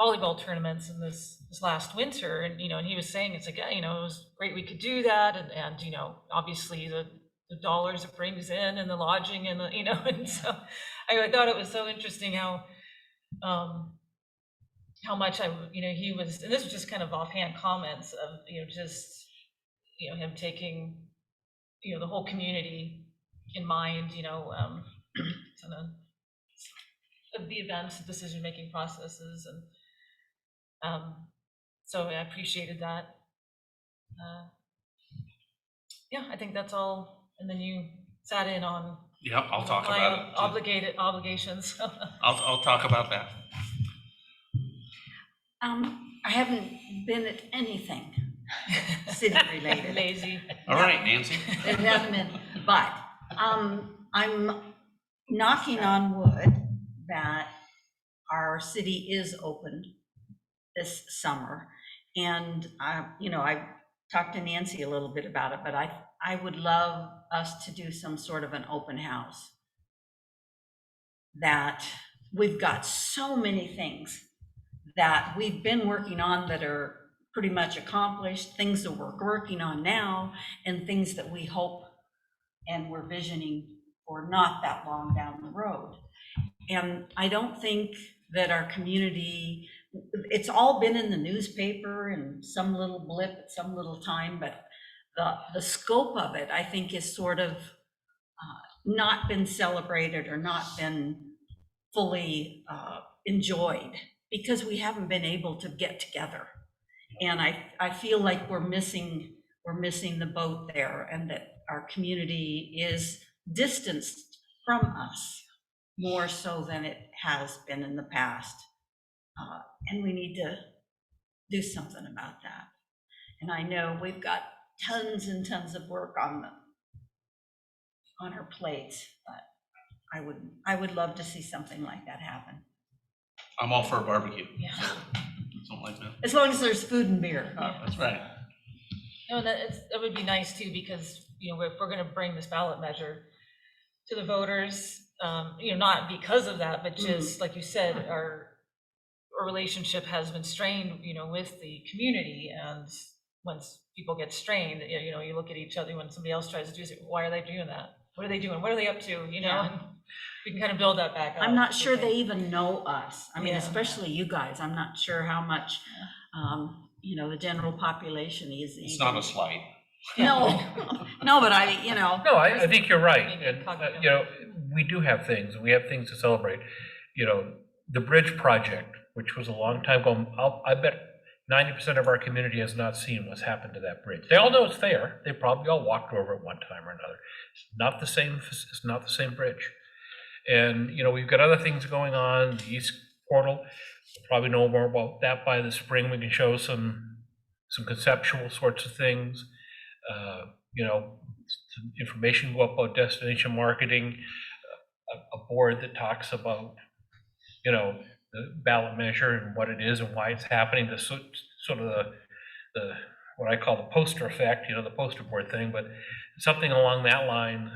volleyball tournaments in this last winter, and and he was saying, it's like, yeah, it was great we could do that, and obviously the dollars it brings in and the lodging and the and so I thought it was so interesting how much he was, and this was just kind of offhand comments of just him taking the whole community in mind, kind of the events, decision-making processes, and so I appreciated that. Yeah, I think that's all, and then you sat in on Yep, I'll talk my about it. obligations. I'll talk about that. I haven't been at anything city related. Lazy. All right, Nancy. It hasn't been, but I'm knocking on wood that our city is opened this summer. And I talked to Nancy a little bit about it, but I would love us to do some sort of an open house. That we've got so many things that we've been working on that are pretty much accomplished, things that we're working on now, and things that we hope and we're visioning for not that long down the road. And I don't think that our community, it's all been in the newspaper and some little blip at some little time, but the scope of it, I think, is sort of not been celebrated or not been fully enjoyed, because we haven't been able to get together. And I feel like we're missing the boat there, and that our community is distanced from us more so than it has been in the past. And we need to do something about that. And I know we've got tons and tons of work on our plates, but I would love to see something like that happen. I'm all for a barbecue. Yeah. Something like that. As long as there's food and beer. That's right. No, that would be nice too, because, if we're gonna bring this ballot measure to the voters, not because of that, but just like you said, our relationship has been strained, with the community. And once people get strained, you look at each other when somebody else tries to do it, why are they doing that? What are they doing? What are they up to? Yeah. And we can kind of build that back up. I'm not sure they even know us. I mean, Yeah. especially you guys. I'm not sure how much, the general population is. It's not a slight. No, no, but No, I think you're right. Maybe And, cognitive. we do have things, and we have things to celebrate. The bridge project, which was a long time ago, I bet 90% of our community has not seen what's happened to that bridge. They all know it's there. They probably all walked over it one time or another. It's not the same bridge. And, we've got other things going on, the East Portal. We'll probably know more about that by the spring. We can show some conceptual sorts of things. Some information go up about destination marketing, a board that talks about, the ballot measure and what it is and why it's happening, the sort of the what I call the poster effect, the poster board thing, but something along that line.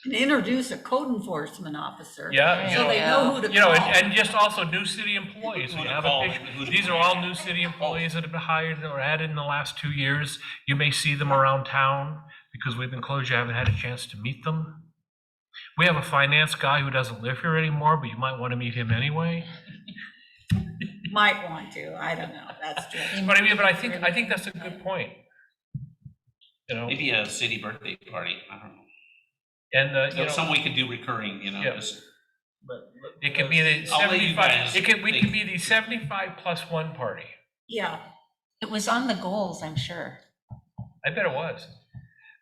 And introduce a code enforcement officer. Yeah, So they know who to call. and just also new city employees. We have a Call. picture. These are all new city employees that have been hired or added in the last 2 years. You may see them around town because we've been closed. You haven't had a chance to meet them. We have a finance guy who doesn't live here anymore, but you might want to meet him anyway. Might want to, I don't know, that's true. But I think that's a good point. Maybe a city birthday party. I don't know. And Something we could do recurring, Yeah. just. it can be the I'll let you 75. guys We think. can be the 75+1 party. Yeah, It was on the goals, I'm sure. I bet it was.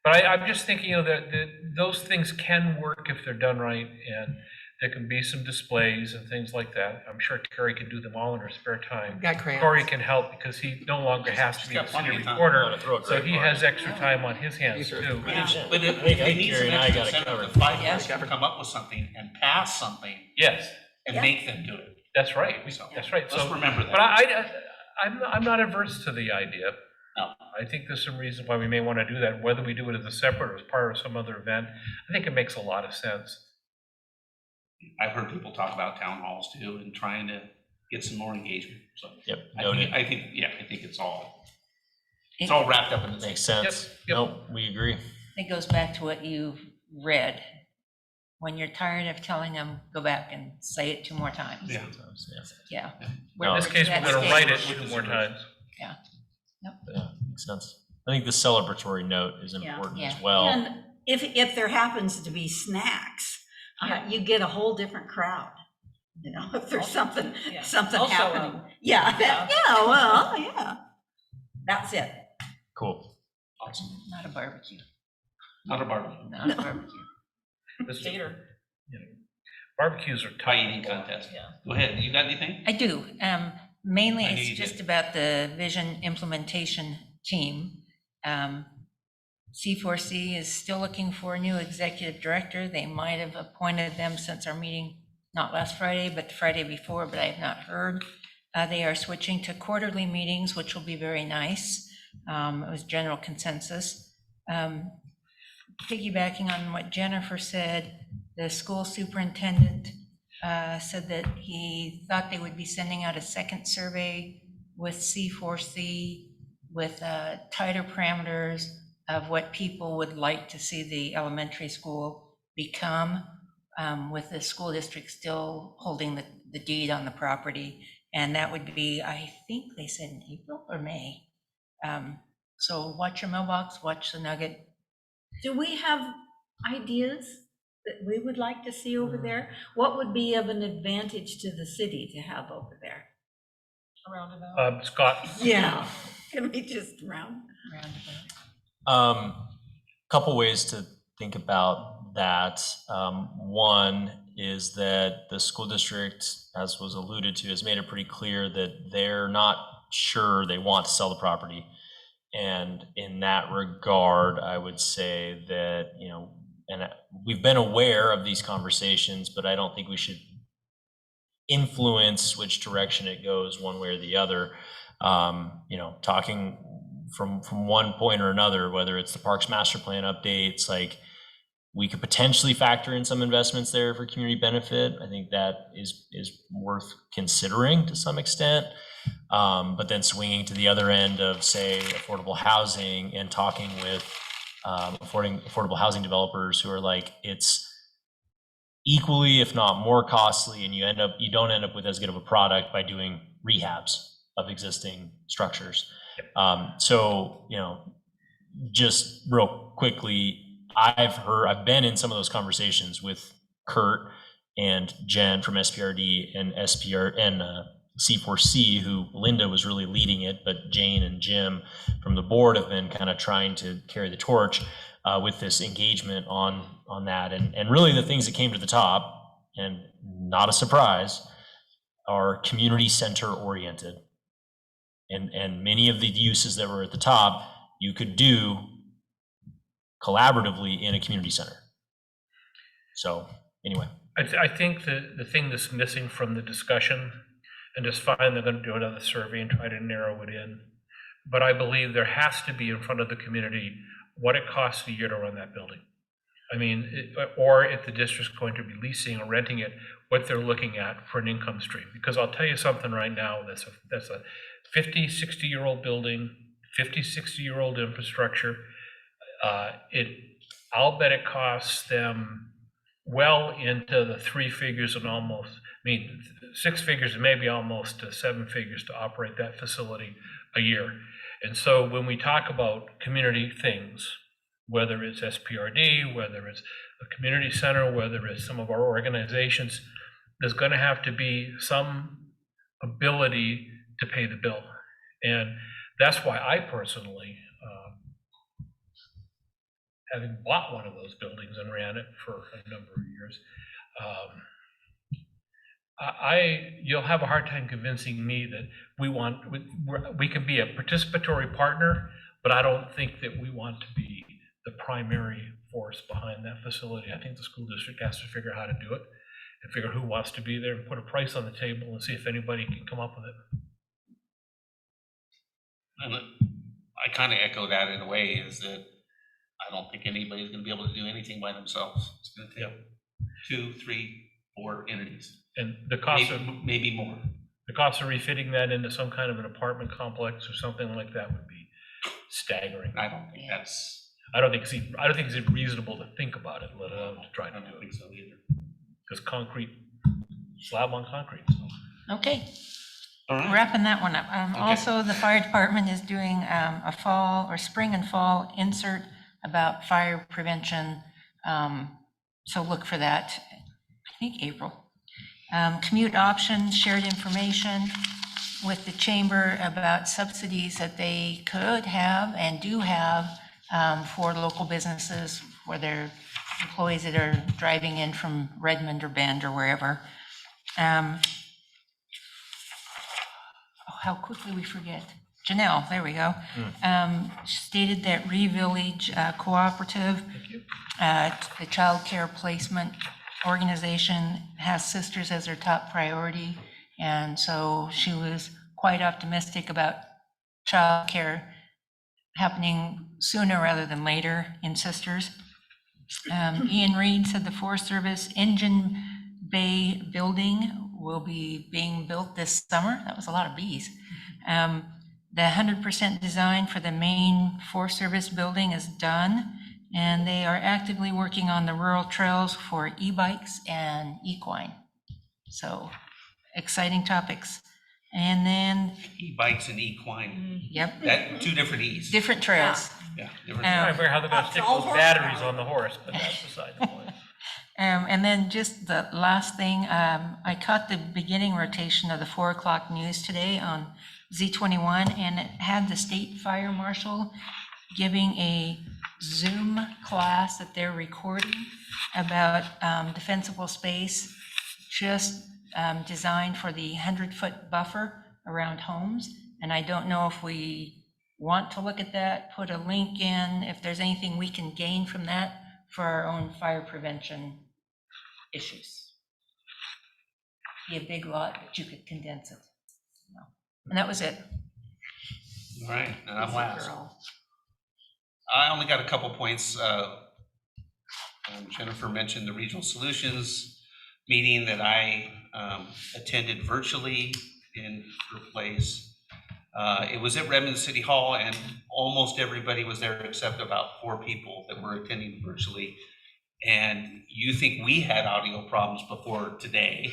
But I'm just thinking, that those things can work if they're done right, and there can be some displays and things like that. I'm sure Carrie can do them all in her spare time. Got crayons. Corey can help because he no longer has to She's be got a city plenty of time. recorder, so he has extra time on his hands Sure. too. But I if think they need some Gary and I extra got it incentive, covered. the 5 Yeah. of us can come up with something and pass something Yes, and Yeah. make them do it. that's right. So, That's right. Let's So, remember but that. I'm not averse to the idea. No. I think there's some reason why we may want to do that, whether we do it as a separate or as part of some other event. I think it makes a lot of sense. I've heard people talk about town halls too and trying to get some more engagement. So Yep, I noted. think it's all wrapped up in the same. Makes sense. Yep. No, we agree. It goes back to what you read. When you're tired of telling them, go back and say it 2 more times. Yeah. Sometimes, yeah. Yeah. No. In this case, we're That's going to good. write it 2 more times. Yeah, makes sense. I think the celebratory note is Yeah. important as Yeah. well. And if there happens to be snacks, you get a whole different crowd. You know, if there's something Also, happening. Yeah. That's it. Cool. Awesome. Not a barbecue. Not a barbecue. Not a barbecue. This- Gator. you know, barbecues are Pie tough. eating contest. Yeah. Go ahead, you got anything? I do. Mainly, I knew it's you just did. about the vision implementation team. C4C is still looking for a new executive director. They might have appointed them since our meeting, not last Friday, but the Friday before, but I have not heard. They are switching to quarterly meetings, which will be very nice. It was general consensus. Piggybacking on what Jennifer said, the school superintendent said that he thought they would be sending out a second survey with C4C with tighter parameters of what people would like to see the elementary school become, with the school district still holding the deed on the property. And that would be, I think they said in April or May. So watch your mailbox, watch the Nugget. Do we have ideas that we would like to see over there? What would be of an advantage to the city to have over there? Roundabout. Scott, Yeah. Can we just Couple ways to think about that. One is that the school district, as was alluded to, has made it pretty clear that they're not sure they want to sell the property. And in that regard, I would say that, you know, and we've been aware of these conversations, but I don't think we should influence which direction it goes one way or the other. You know, talking from one point or another, whether it's the Parks Master Plan updates, like we could potentially factor in some investments there for community benefit. I think that is worth considering to some extent. But then swinging to the other end of, say, affordable housing and talking with affordable housing developers who are like, it's equally, if not more costly, and you don't end up with as good of a product by doing rehabs of existing structures. So, you know, just real quickly, I've been in some of those conversations with Kurt and Jen from SPRD and C4C, who Linda was really leading it, but Jane and Jim from the board have been kind of trying to carry the torch with this engagement on that. And really the things that came to the top, and not a surprise, are community center oriented. And many of the uses that were at the top, you could do collaboratively in a community center. So anyway. I think the thing that's missing from the discussion, and it's fine, they're gonna do another survey and try to narrow it in, but I believe there has to be in front of the community what it costs a year to run that building. I mean, or if the district's going to be leasing or renting it, what they're looking at for an income stream. Because I'll tell you something right now, that's a 50, 60-year-old building, 50, 60-year-old infrastructure. I'll bet it costs them well into the 3 figures and almost, I mean, 6 figures and maybe almost 7 figures to operate that facility a year. And so when we talk about community things, whether it's SPRD, whether it's a community center, whether it's some of our organizations, there's going to have to be some ability to pay the bill. And that's why I personally, having bought one of those buildings and ran it for a number of years, you'll have a hard time convincing me that we can be a participatory partner, but I don't think that we want to be the primary force behind that facility. I think the school district has to figure out how to do it and figure out who wants to be there and put a price on the table and see if anybody can come up with it. And I kind of echo that in a way, is that I don't think anybody's going to be able to do anything by themselves. It's going to take 2, 3, 4 entities. And the cost maybe more. The cost of refitting that into some kind of an apartment complex or something like that would be staggering. I don't think that's. I don't think it's reasonable to think about it, let alone to try to do it. I don't think so either. Because concrete, slab on concrete. So. Okay. All right. Wrapping that one up. Okay. Also, the fire department is doing a fall or spring and fall insert about fire prevention. So look for that, I think April. Commute options, shared information with the chamber about subsidies that they could have and do have for local businesses, for their employees that are driving in from Redmond or Bend or wherever. How quickly we forget. Janelle, there we go. Stated that Village Cooperative, the child care placement organization, has sisters as their top priority. And so she was quite optimistic about child care happening sooner rather than later in sisters. Ian Reed said the Forest Service Engine Bay building will be being built this summer. That was a lot of bees. The 100% design for the main Forest Service building is done, and they are actively working on the rural trails for e-bikes and equine. So exciting topics. And then, E-bikes and equine, yep, that, two different E's. different trails. Yeah, different. I wonder how they're gonna stick those batteries on the horse, but that's beside the point. And then just the last thing, I caught the beginning rotation of the 4 o'clock news today on Z21, and it had the state fire marshal giving a Zoom class that they're recording about defensible space, just designed for the 100-foot buffer around homes. And I don't know if we want to look at that, put a link in, if there's anything we can gain from that for our own fire prevention issues. Be a big lot, but you could condense it. No. And that was it. All right, and I'm last. Girl. I only got a couple points. Jennifer mentioned the Regional Solutions meeting that I attended virtually in her place. It was at Redmond City Hall, and almost everybody was there except about 4 people that were attending virtually. And you think we had audio problems before today.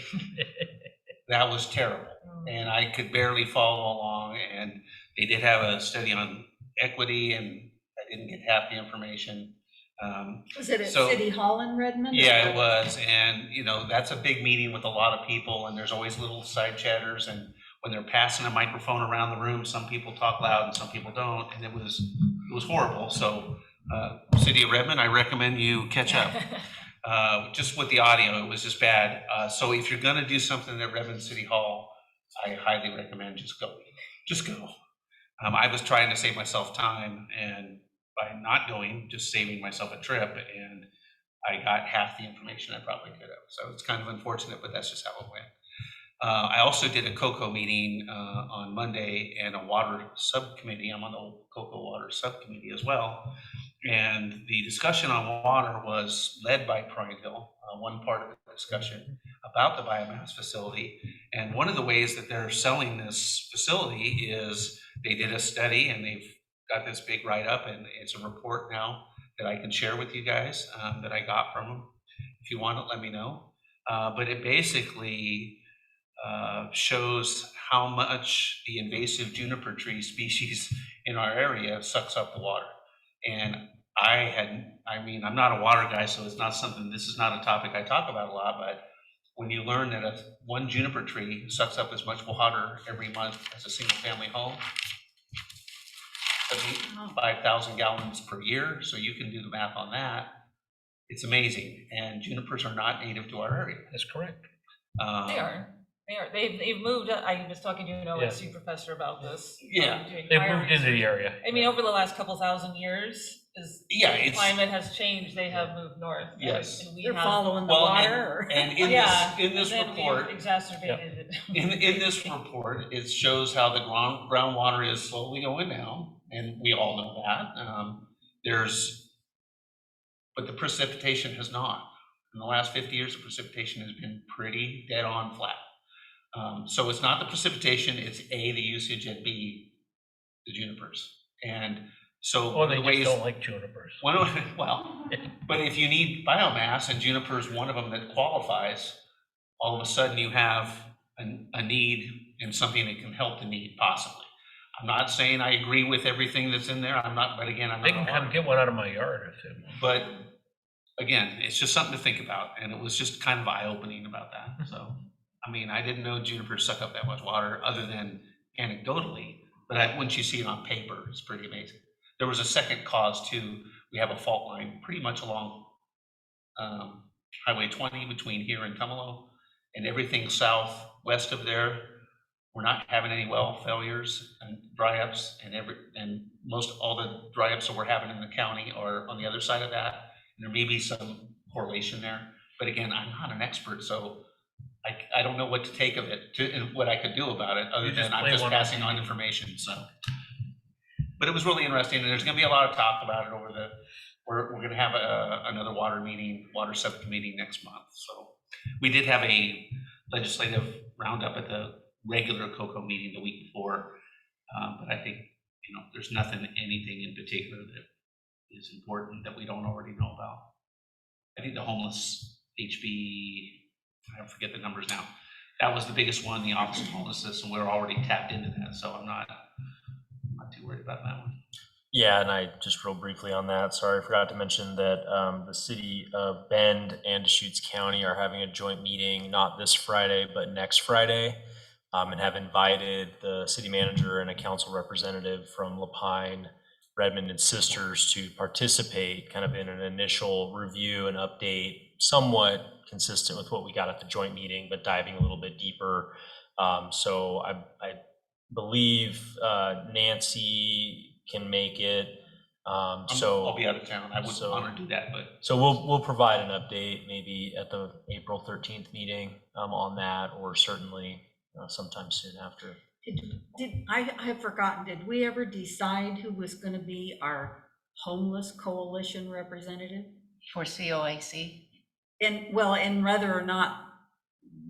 That was terrible. And I could barely follow along. And they did have a study on equity, and I didn't get half the information. Was it at So- City Hall in Redmond? Yeah, it was. And, you know, that's a big meeting with a lot of people, and there's always little side chatters. And when they're passing a microphone around the room, some people talk loud and some people don't. And it was horrible. So, City of Redmond, I recommend you catch up. Just with the audio, it was just bad. So if you're gonna do something at Redmond City Hall, I highly recommend just go. Just go. I was trying to save myself time, and by not going, just saving myself a trip, and I got half the information I probably could have. So it's kind of unfortunate, but that's just how it went. I also did a COCO meeting on Monday and a water subcommittee. I'm on the COCO water subcommittee as well. And the discussion on water was led by Prineville, one part of the discussion about the biomass facility. And one of the ways that they're selling this facility is they did a study, and they've got this big write-up, and it's a report now that I can share with you guys that I got from them. If you want it, let me know. But it basically shows how much the invasive juniper tree species in our area sucks up the water. And I'm not a water guy, so it's not something, this is not a topic I talk about a lot, but when you learn that one juniper tree sucks up as much water every month as a single family home, 5,000 gallons per year, so you can do the math on that. It's amazing, and junipers are not native to our area. That's correct. They are. They've moved. I was talking to an OSU professor about this. Yeah. doing They fire moved into the research. area. I mean, over the last couple thousand years, as Yeah, the it's- climate has changed, they have moved north. and- Yes. and we They're have- following the Well, water? and in Yeah, this and then we've report, exacerbated it. in this report, it shows how the groundwater is slowly going down, and we all know that. But the precipitation has not. In the last 50 years, the precipitation has been pretty dead on flat. So it's not the precipitation, it's A, the usage, and B, the junipers. And so Or one they of the just ways, don't like junipers. well, but if you need biomass and juniper is one of them that qualifies, all of a sudden you have a need and something that can help the need possibly. I'm not saying I agree with everything that's in there. I'm not, but again, I'm They not. can come get one out of my yard if they want. But again, it's just something to think about, and it was just kind of eye-opening about that. So, I mean, I didn't know junipers suck up that much water other than anecdotally, but once you see it on paper, it's pretty amazing. There was a second cause too. We have a fault line pretty much along Highway 20 between here and Tumalo, and everything southwest of there. We're not having any well failures and dry ups, and most all the dry ups that we're having in the county are on the other side of that. And there may be some correlation there, but again, I'm not an expert, so I don't know what to take of it, and what I could do about it, other than I'm just passing on information. So, but it was really interesting, and there's going to be a lot of talk about it over the. We're going to have another water subcommittee next month. So we did have a legislative roundup at the regular COCO meeting the week before, but I think there's anything in particular that is important that we don't already know about. I think the homeless HB, I forget the numbers now. That was the biggest one, the Office of Homelessness, and we're already tapped into that, so I'm not too worried about that one. Yeah, and I just real briefly on that, sorry, I forgot to mention that the city of Bend and Deschutes County are having a joint meeting, not this Friday, but next Friday, and have invited the city manager and a council representative from Lapine, Redmond, and Sisters to participate kind of in an initial review and update, somewhat consistent with what we got at the joint meeting, but diving a little bit deeper. So I believe Nancy can make it. I'll be out of town. I would want to do that, but so we'll provide an update maybe at the April 13th meeting on that, or certainly sometime soon after. I have forgotten, did we ever decide who was going to be our homeless coalition representative? For COIC. And whether or not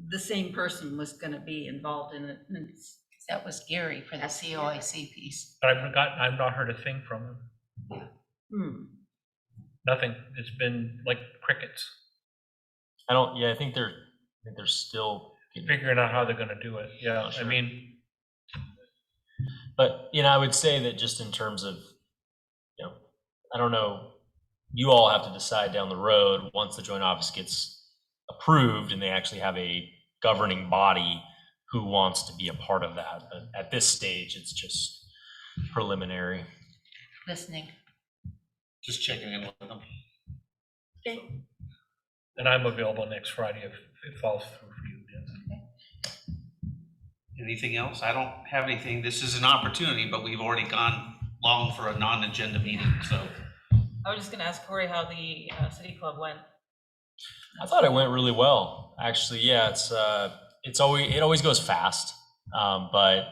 the same person was going to be involved in it. That was Gary for the COIC piece. But I've not heard a thing from him. Nothing. It's been like crickets. I think they're still Figuring out how they're gonna do it. Yeah, Sure. I mean, but I would say that just in terms of, I don't know, you all have to decide down the road once the joint office gets approved and they actually have a governing body who wants to be a part of that. But at this stage, it's just preliminary. Listening. just checking in with them. Okay. and I'm available next Friday if it falls through for you. Yes. Anything else? I don't have anything. This is an opportunity, but we've already gone long for a non-agenda meeting, so. I was just gonna ask Corey how the city club went. I thought it went really well, actually. Yeah, it always goes fast, but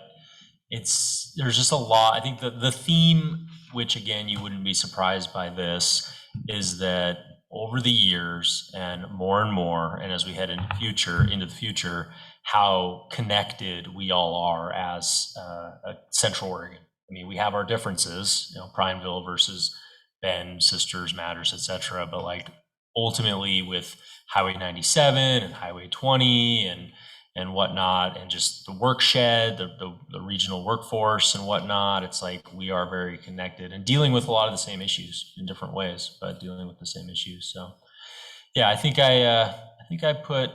there's just a lot. I think the theme, which again you wouldn't be surprised by this, is that over the years and more, and as we head into the future, how connected we all are as Central Oregon. I mean, we have our differences, Prineville versus Bend, Sisters, Matters, etc. But like ultimately with Highway 97 and Highway 20 and whatnot, and just the work shed, the regional workforce and whatnot, it's like we are very connected and dealing with a lot of the same issues in different ways, but dealing with the same issues. So yeah, I think I put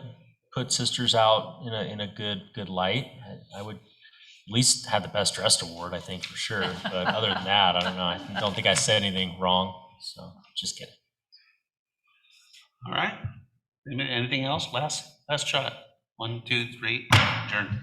Sisters out in a good light. I would at least have the best dressed award, I think, for sure. But other than that, I don't know. I don't think I said anything wrong. So just kidding. All right. Anything else? Last shot. 1, 2, 3, adjourn.